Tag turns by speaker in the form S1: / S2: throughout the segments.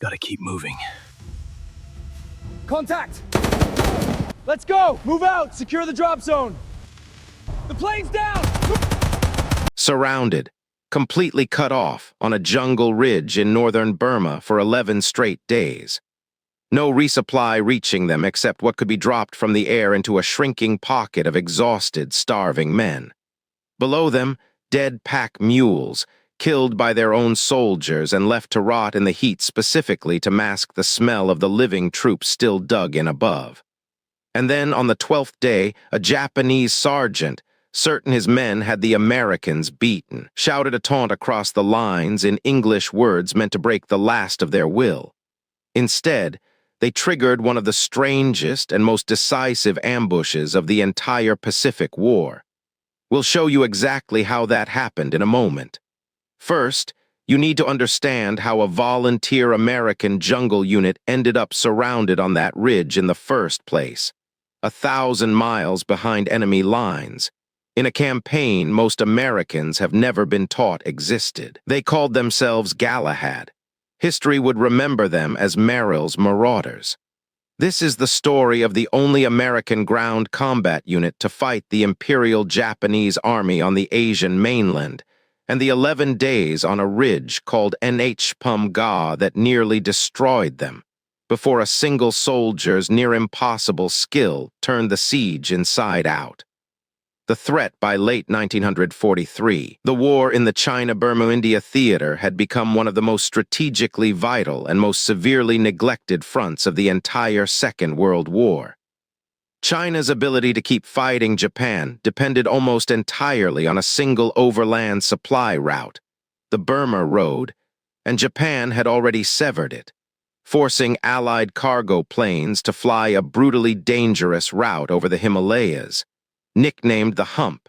S1: Gotta keep moving.
S2: Contact! Let's go! Move out! Secure the drop zone! The plane's down!
S3: Surrounded, completely cut off on a jungle ridge in northern Burma for 11 straight days. No resupply reaching them except what could be dropped from the air into a shrinking pocket of exhausted, starving men. Below them, dead pack mules, killed by their own soldiers and left to rot in the heat specifically to mask the smell of the living troops still dug in above. And then, on the 12th day, a Japanese sergeant, certain his men had the Americans beaten, shouted a taunt across the lines in English words meant to break the last of their will. Instead, they triggered one of the strangest and most decisive ambushes of the entire Pacific War. We'll show you exactly how that happened in a moment. First, you need to understand how a volunteer American jungle unit ended up surrounded on that ridge in the first place, 1,000 miles behind enemy lines, in a campaign most Americans have never been taught existed. They called themselves Galahad. History would remember them as Merrill's Marauders. This is the story of the only American ground combat unit to fight the Imperial Japanese Army on the Asian mainland, and the 11 days on a ridge called Nhpum Ga that nearly destroyed them, before a single soldier's near-impossible skill turned the siege inside out. The threat by late 1943, the war in the China-Burma-India theater had become one of the most strategically vital and most severely neglected fronts of the entire Second World War. China's ability to keep fighting Japan depended almost entirely on a single overland supply route, the Burma Road, and Japan had already severed it, forcing Allied cargo planes to fly a brutally dangerous route over the Himalayas, nicknamed the Hump,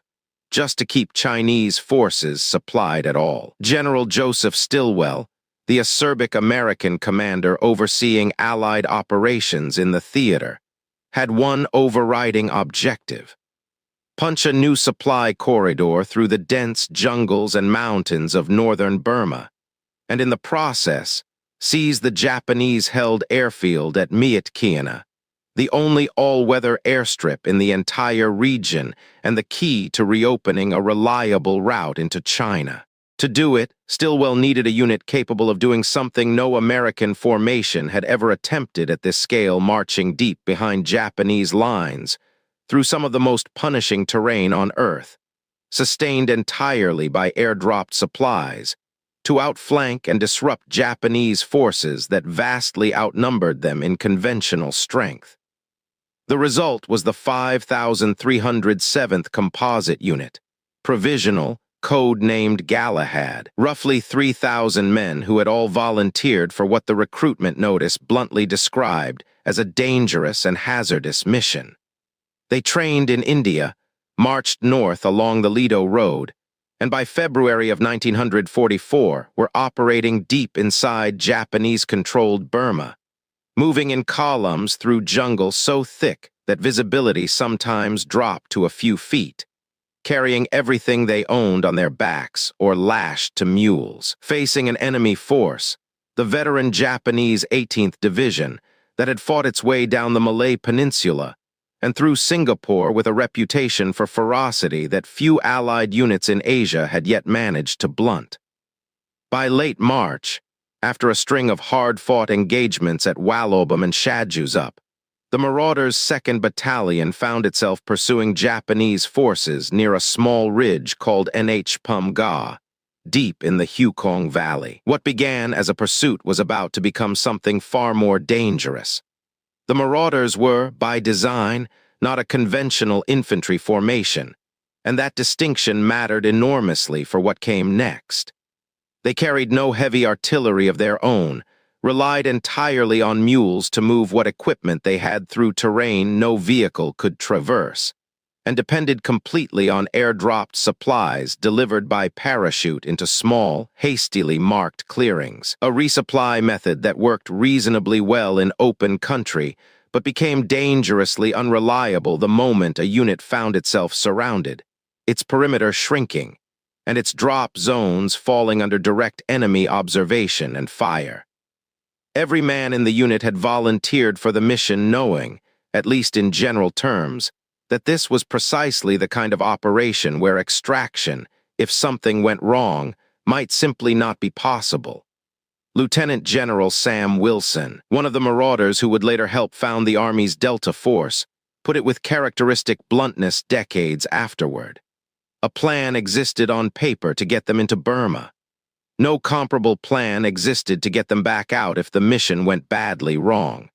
S3: just to keep Chinese forces supplied at all. General Joseph Stilwell, the acerbic American commander overseeing Allied operations in the theater, had one overriding objective: punch a new supply corridor through the dense jungles and mountains of northern Burma, and in the process, seize the Japanese-held airfield at Myitkyina, the only all-weather airstrip in the entire region and the key to reopening a reliable route into China. To do it, Stilwell needed a unit capable of doing something no American formation had ever attempted at this scale, marching deep behind Japanese lines, through some of the most punishing terrain on Earth, sustained entirely by airdropped supplies, to outflank and disrupt Japanese forces that vastly outnumbered them in conventional strength. The result was the 5,307th Composite Unit, provisional, code-named Galahad, roughly 3,000 men who had all volunteered for what the recruitment notice bluntly described as a dangerous and hazardous mission. They trained in India, marched north along the Lido Road, and by February of 1944 were operating deep inside Japanese-controlled Burma, moving in columns through jungle so thick that visibility sometimes dropped to a few feet, carrying everything they owned on their backs or lashed to mules, facing an enemy force, the veteran Japanese 18th Division that had fought its way down the Malay Peninsula and through Singapore with a reputation for ferocity that few Allied units in Asia had yet managed to blunt. By late March, after a string of hard-fought engagements at Wallobam and Shadjuzup, the Marauders' 2nd Battalion found itself pursuing Japanese forces near a small ridge called Nhpum Ga, deep in the Hukong Valley. What began as a pursuit was about to become something far more dangerous. The Marauders were, by design, not a conventional infantry formation, and that distinction mattered enormously for what came next. They carried no heavy artillery of their own, relied entirely on mules to move what equipment they had through terrain no vehicle could traverse, and depended completely on airdropped supplies delivered by parachute into small, hastily marked clearings, a resupply method that worked reasonably well in open country, but became dangerously unreliable the moment a unit found itself surrounded, its perimeter shrinking, and its drop zones falling under direct enemy observation and fire. Every man in the unit had volunteered for the mission knowing, at least in general terms, that this was precisely the kind of operation where extraction, if something went wrong, might simply not be possible. Lieutenant General Sam Wilson, one of the Marauders who would later help found the Army's Delta Force, put it with characteristic bluntness decades afterward. A plan existed on paper to get them into Burma. No comparable plan existed to get them back out if the mission went badly wrong.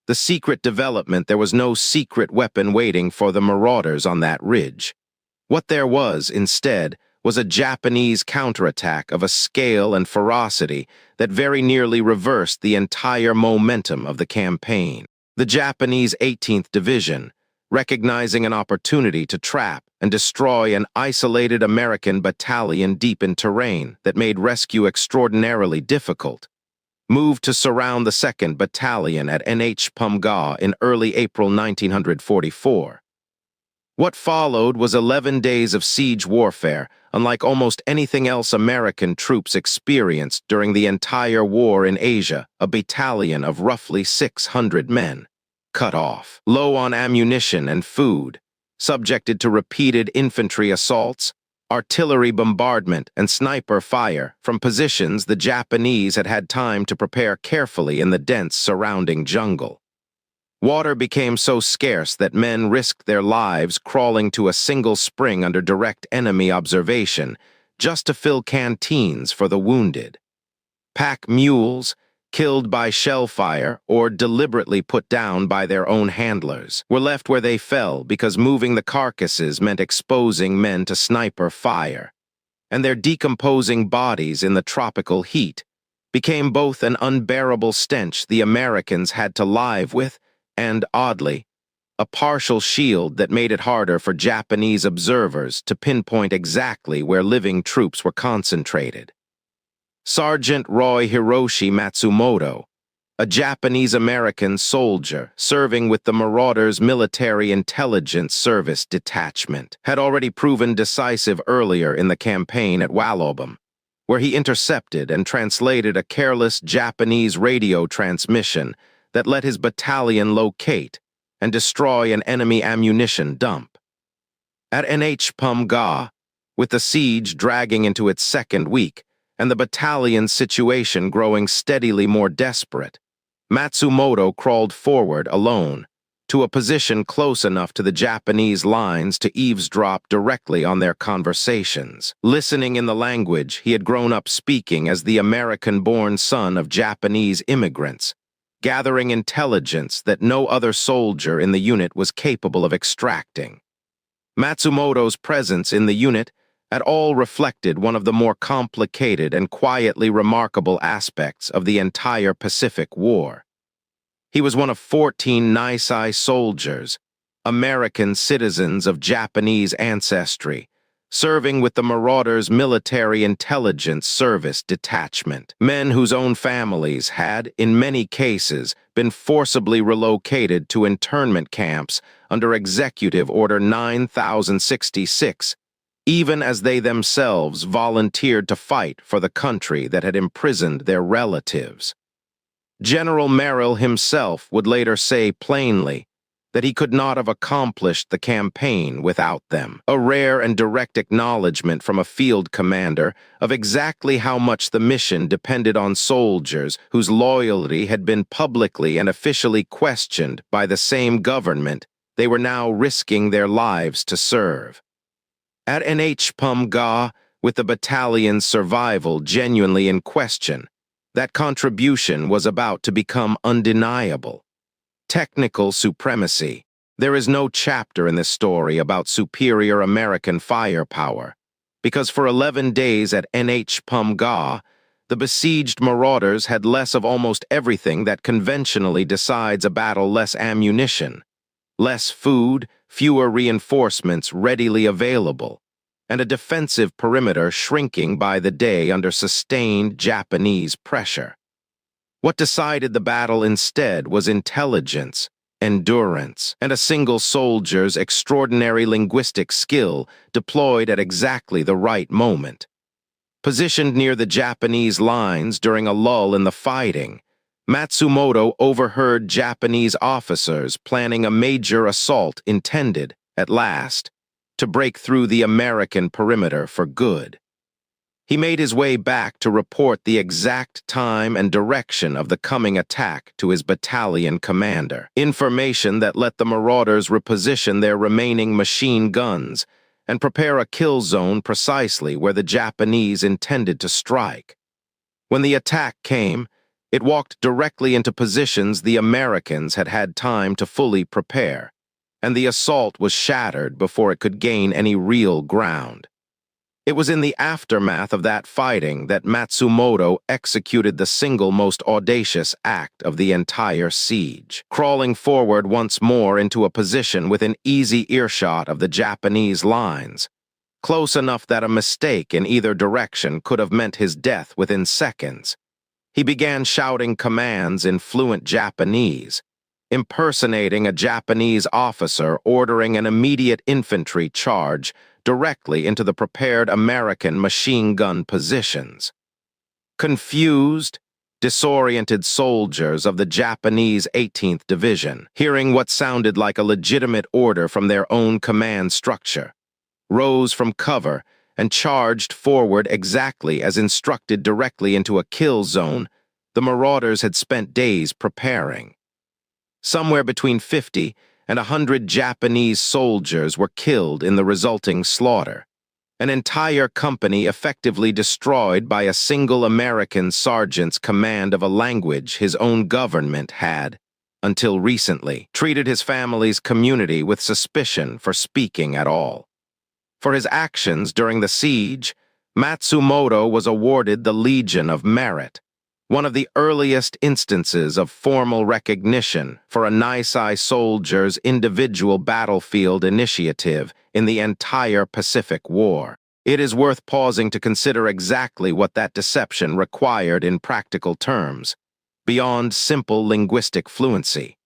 S3: The secret development, there was no secret weapon waiting for the Marauders on that ridge. What there was, instead, was a Japanese counterattack of a scale and ferocity that very nearly reversed the entire momentum of the campaign. The Japanese 18th Division, recognizing an opportunity to trap and destroy an isolated American battalion deep in terrain that made rescue extraordinarily difficult, moved to surround the 2nd Battalion at Nhpum Ga in early April 1944. What followed was 11 days of siege warfare, unlike almost anything else American troops experienced during the entire war in Asia, a battalion of roughly 600 men, cut off, low on ammunition and food, subjected to repeated infantry assaults, artillery bombardment, and sniper fire from positions the Japanese had had time to prepare carefully in the dense surrounding jungle. Water became so scarce that men risked their lives crawling to a single spring under direct enemy observation just to fill canteens for the wounded. Pack mules, killed by shell fire or deliberately put down by their own handlers, were left where they fell because moving the carcasses meant exposing men to sniper fire, and their decomposing bodies in the tropical heat became both an unbearable stench the Americans had to live with and, oddly, a partial shield that made it harder for Japanese observers to pinpoint exactly where living troops were concentrated. Sergeant Roy Matsumoto, a Japanese-American soldier serving with the Marauders' Military Intelligence Service Detachment, had already proven decisive earlier in the campaign at Wallobum, where he intercepted and translated a careless Japanese radio transmission that let his battalion locate and destroy an enemy ammunition dump. At Nhpum Ga, with the siege dragging into its 2nd week and the battalion's situation growing steadily more desperate, Matsumoto crawled forward alone to a position close enough to the Japanese lines to eavesdrop directly on their conversations, listening in the language he had grown up speaking as the American-born son of Japanese immigrants, gathering intelligence that no other soldier in the unit was capable of extracting. Matsumoto's presence in the unit at all reflected one of the more complicated and quietly remarkable aspects of the entire Pacific War. He was one of 14 Nisei soldiers, American citizens of Japanese ancestry, serving with the Marauders' Military Intelligence Service Detachment, men whose own families had, in many cases, been forcibly relocated to internment camps under Executive Order 9066, even as they themselves volunteered to fight for the country that had imprisoned their relatives. General Merrill himself would later say plainly that he could not have accomplished the campaign without them, a rare and direct acknowledgement from a field commander of exactly how much the mission depended on soldiers whose loyalty had been publicly and officially questioned by the same government they were now risking their lives to serve. At Nhpum Ga, with the battalion's survival genuinely in question, that contribution was about to become undeniable. Technical supremacy. There is no chapter in this story about superior American firepower, because for 11 days at Nhpum Ga, the besieged Marauders had less of almost everything that conventionally decides a battle: less ammunition, less food, fewer reinforcements readily available, and a defensive perimeter shrinking by the day under sustained Japanese pressure. What decided the battle instead was intelligence, endurance, and a single soldier's extraordinary linguistic skill deployed at exactly the right moment. Positioned near the Japanese lines during a lull in the fighting, Matsumoto overheard Japanese officers planning a major assault intended, at last, to break through the American perimeter for good. He made his way back to report the exact time and direction of the coming attack to his battalion commander, information that let the Marauders reposition their remaining machine guns and prepare a kill zone precisely where the Japanese intended to strike. When the attack came, it walked directly into positions the Americans had had time to fully prepare, and the assault was shattered before it could gain any real ground. It was in the aftermath of that fighting that Matsumoto executed the single most audacious act of the entire siege, crawling forward once more into a position within easy earshot of the Japanese lines, close enough that a mistake in either direction could have meant his death within seconds. He began shouting commands in fluent Japanese, impersonating a Japanese officer ordering an immediate infantry charge directly into the prepared American machine gun positions. Confused, disoriented soldiers of the Japanese 18th Division, hearing what sounded like a legitimate order from their own command structure, rose from cover and charged forward exactly as instructed directly into a kill zone the Marauders had spent days preparing. Somewhere between 50 and 100 Japanese soldiers were killed in the resulting slaughter, an entire company effectively destroyed by a single American sergeant's command of a language his own government had, until recently, treated his family's community with suspicion for speaking at all. For his actions during the siege, Matsumoto was awarded the Legion of Merit, one of the earliest instances of formal recognition for a Nisei soldier's individual battlefield initiative in the entire Pacific War. It is worth pausing to consider exactly what that deception required in practical terms, beyond simple linguistic fluency.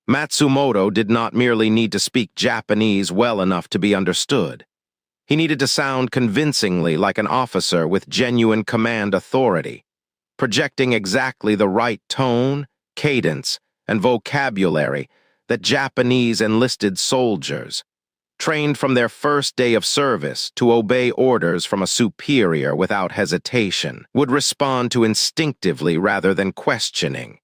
S3: Matsumoto did not merely need to speak Japanese well enough to be understood. He needed to sound convincingly like an officer with genuine command authority, projecting exactly the right tone, cadence, and vocabulary that Japanese enlisted soldiers, trained from their first day of service to obey orders from a superior without hesitation, would respond to instinctively rather than questioning.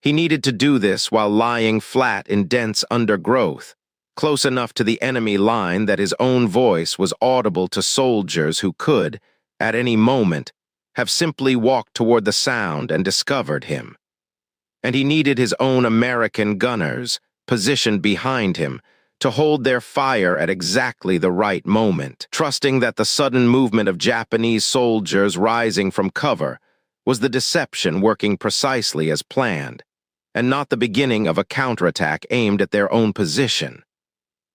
S3: He needed to do this while lying flat in dense undergrowth, close enough to the enemy line that his own voice was audible to soldiers who could, at any moment, have simply walked toward the sound and discovered him. And he needed his own American gunners, positioned behind him, to hold their fire at exactly the right moment, trusting that the sudden movement of Japanese soldiers rising from cover was the deception working precisely as planned, and not the beginning of a counterattack aimed at their own position.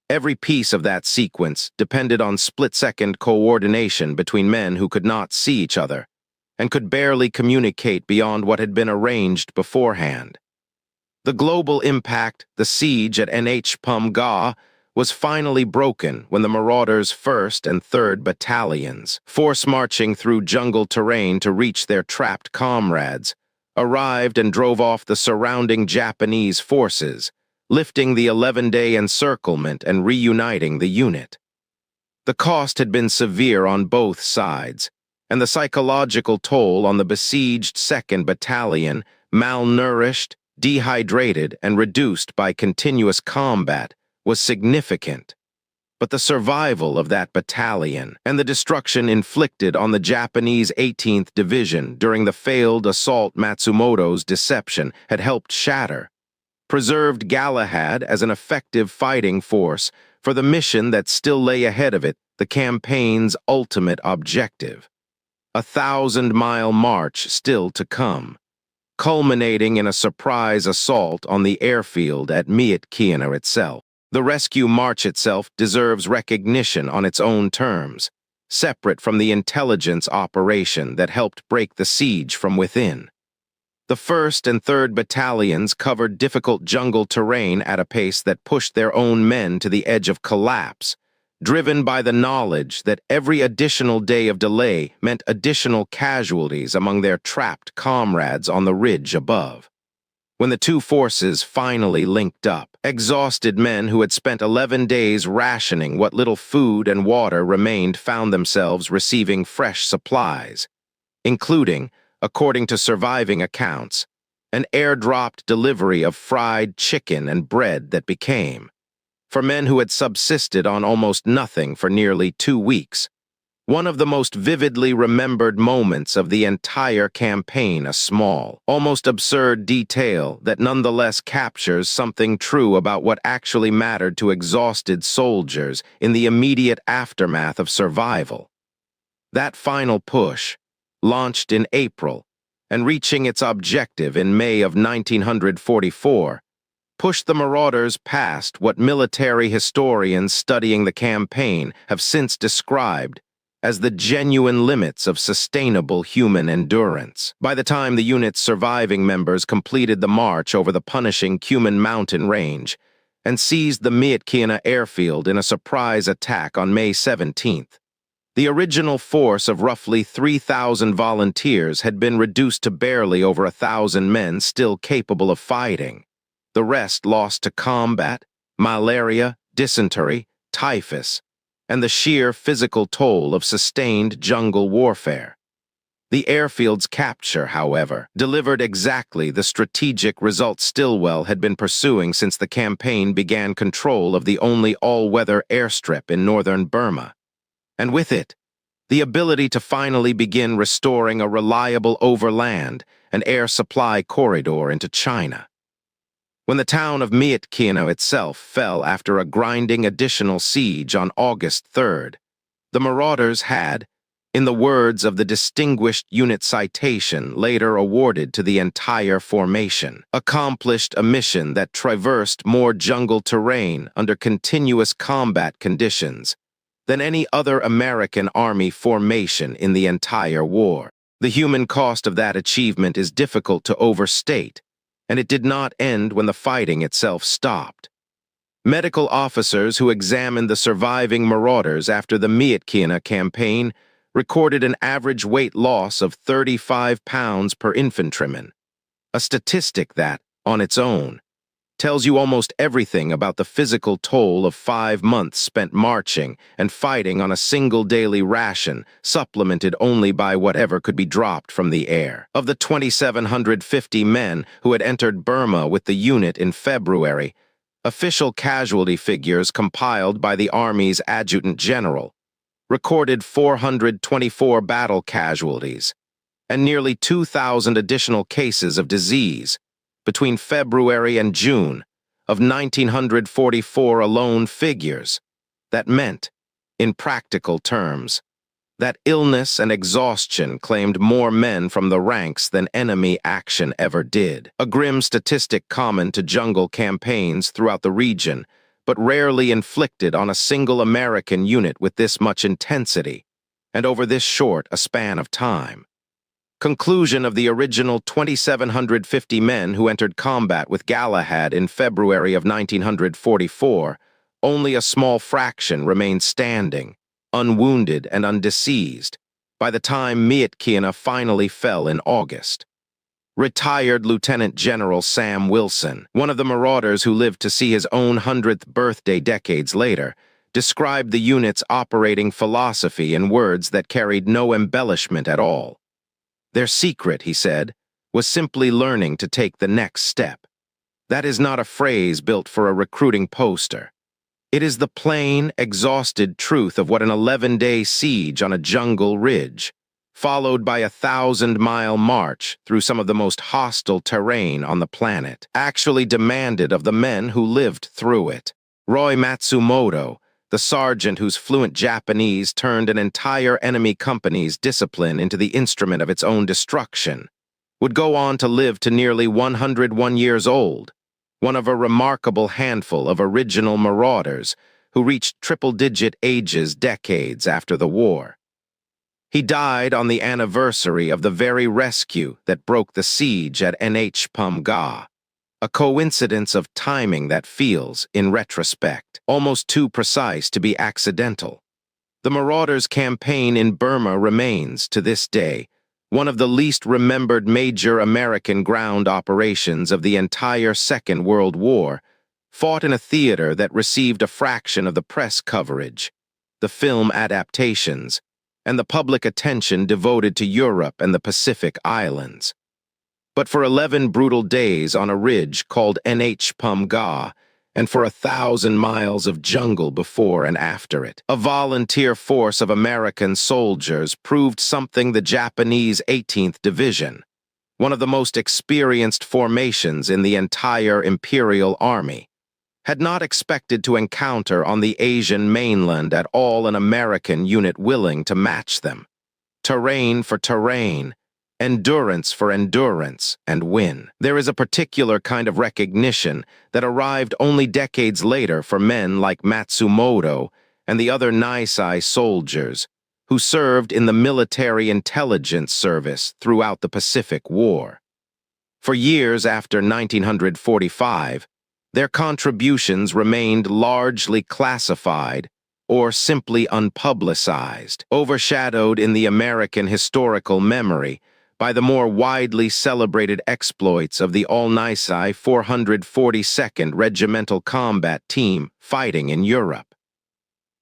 S3: Every piece of that sequence depended on split-second coordination between men who could not see each other and could barely communicate beyond what had been arranged beforehand. The global impact, the siege at Nhpum Ga, was finally broken when the Marauders' 1st and 3rd Battalions, force marching through jungle terrain to reach their trapped comrades, arrived and drove off the surrounding Japanese forces, lifting the 11-day encirclement and reuniting the unit. The cost had been severe on both sides, and the psychological toll on the besieged 2nd Battalion, malnourished, dehydrated, and reduced by continuous combat, was significant. But the survival of that battalion and the destruction inflicted on the Japanese 18th Division during the failed assault Matsumoto's deception had helped shatter, preserved Galahad as an effective fighting force for the mission that still lay ahead of it, the campaign's ultimate objective. A 1,000-mile march still to come, culminating in a surprise assault on the airfield at Myitkyina itself. The rescue march itself deserves recognition on its own terms, separate from the intelligence operation that helped break the siege from within. The 1st and 3rd Battalions covered difficult jungle terrain at a pace that pushed their own men to the edge of collapse, driven by the knowledge that every additional day of delay meant additional casualties among their trapped comrades on the ridge above. When the two forces finally linked up, exhausted men who had spent 11 days rationing what little food and water remained found themselves receiving fresh supplies, including, according to surviving accounts, an airdropped delivery of fried chicken and bread that became, for men who had subsisted on almost nothing for nearly 2 weeks, one of the most vividly remembered moments of the entire campaign, a small, almost absurd detail that nonetheless captures something true about what actually mattered to exhausted soldiers in the immediate aftermath of survival. That final push, launched in April and reaching its objective in May of 1944, pushed the Marauders past what military historians studying the campaign have since described as the genuine limits of sustainable human endurance. By the time the unit's surviving members completed the march over the punishing Kumon Mountain range and seized the Myitkyina airfield in a surprise attack on May 17th, the original force of roughly 3,000 volunteers had been reduced to barely over 1,000 men still capable of fighting, the rest lost to combat, malaria, dysentery, typhus, and the sheer physical toll of sustained jungle warfare. The airfield's capture, however, delivered exactly the strategic result Stilwell had been pursuing since the campaign began control of the only all-weather airstrip in northern Burma, and with it, the ability to finally begin restoring a reliable overland and air supply corridor into China. When the town of Myitkyina itself fell after a grinding additional siege on August 3rd, the Marauders had, in the words of the distinguished unit citation later awarded to the entire formation, accomplished a mission that traversed more jungle terrain under continuous combat conditions than any other American Army formation in the entire war. The human cost of that achievement is difficult to overstate, and it did not end when the fighting itself stopped. Medical officers who examined the surviving Marauders after the Myitkyina campaign recorded an average weight loss of 35 pounds per infantryman, a statistic that, on its own, tells you almost everything about the physical toll of 5 months spent marching and fighting on a single daily ration, supplemented only by whatever could be dropped from the air. Of the 2,750 men who had entered Burma with the unit in February, official casualty figures compiled by the Army's Adjutant General recorded 424 battle casualties and nearly 2,000 additional cases of disease between February and June of 1944 alone. Figures that meant, in practical terms, that illness and exhaustion claimed more men from the ranks than enemy action ever did. A grim statistic common to jungle campaigns throughout the region, but rarely inflicted on a single American unit with this much intensity and over this short a span of time. Conclusion of the original 2,750 men who entered combat with Galahad in February of 1944, only a small fraction remained standing, unwounded and undiseased, by the time Myitkyina finally fell in August. Retired Lieutenant General Sam Wilson, one of the Marauders who lived to see his own 100th birthday decades later, described the unit's operating philosophy in words that carried no embellishment at all. Their secret, he said, was simply learning to take the next step. That is not a phrase built for a recruiting poster. It is the plain, exhausted truth of what an 11-day siege on a jungle ridge, followed by a 1,000-mile march through some of the most hostile terrain on the planet, actually demanded of the men who lived through it. Roy Matsumoto, the sergeant whose fluent Japanese turned an entire enemy company's discipline into the instrument of its own destruction, would go on to live to nearly 101 years old, one of a remarkable handful of original Marauders who reached triple-digit ages decades after the war. He died on the anniversary of the very rescue that broke the siege at Nhpum Ga, a coincidence of timing that feels, in retrospect, almost too precise to be accidental. The Marauders' campaign in Burma remains, to this day, one of the least remembered major American ground operations of the entire Second World War, fought in a theater that received a fraction of the press coverage, the film adaptations, and the public attention devoted to Europe and the Pacific Islands. But for 11 brutal days on a ridge called Nhpum Ga, and for 1,000 miles of jungle before and after it, a volunteer force of American soldiers proved something the Japanese 18th Division, one of the most experienced formations in the entire Imperial Army, had not expected to encounter on the Asian mainland at all an American unit willing to match them. Terrain for terrain, endurance for endurance, and win. There is a particular kind of recognition that arrived only decades later for men like Matsumoto and the other Nisei soldiers who served in the military intelligence service throughout the Pacific War. For years after 1945, their contributions remained largely classified or simply unpublicized, overshadowed in the American historical memory by the more widely celebrated exploits of the All-Nisei 442nd Regimental Combat Team fighting in Europe.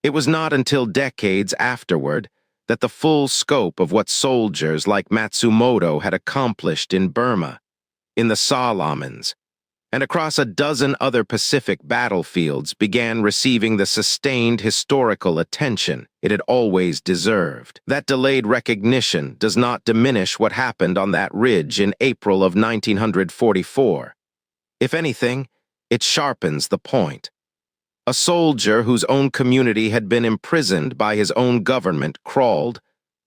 S3: It was not until decades afterward that the full scope of what soldiers like Matsumoto had accomplished in Burma, in the Solomons, and across a dozen other Pacific battlefields began receiving the sustained historical attention it had always deserved. That delayed recognition does not diminish what happened on that ridge in April of 1944. If anything, it sharpens the point. A soldier whose own community had been imprisoned by his own government crawled,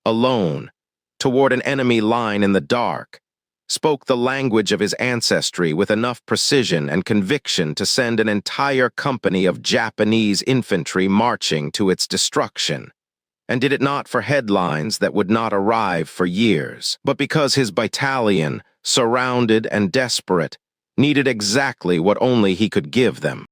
S3: alone, toward an enemy line in the dark, spoke the language of his ancestry with enough precision and conviction to send an entire company of Japanese infantry marching to its destruction, and did it not for headlines that would not arrive for years, but because his battalion, surrounded and desperate, needed exactly what only he could give them.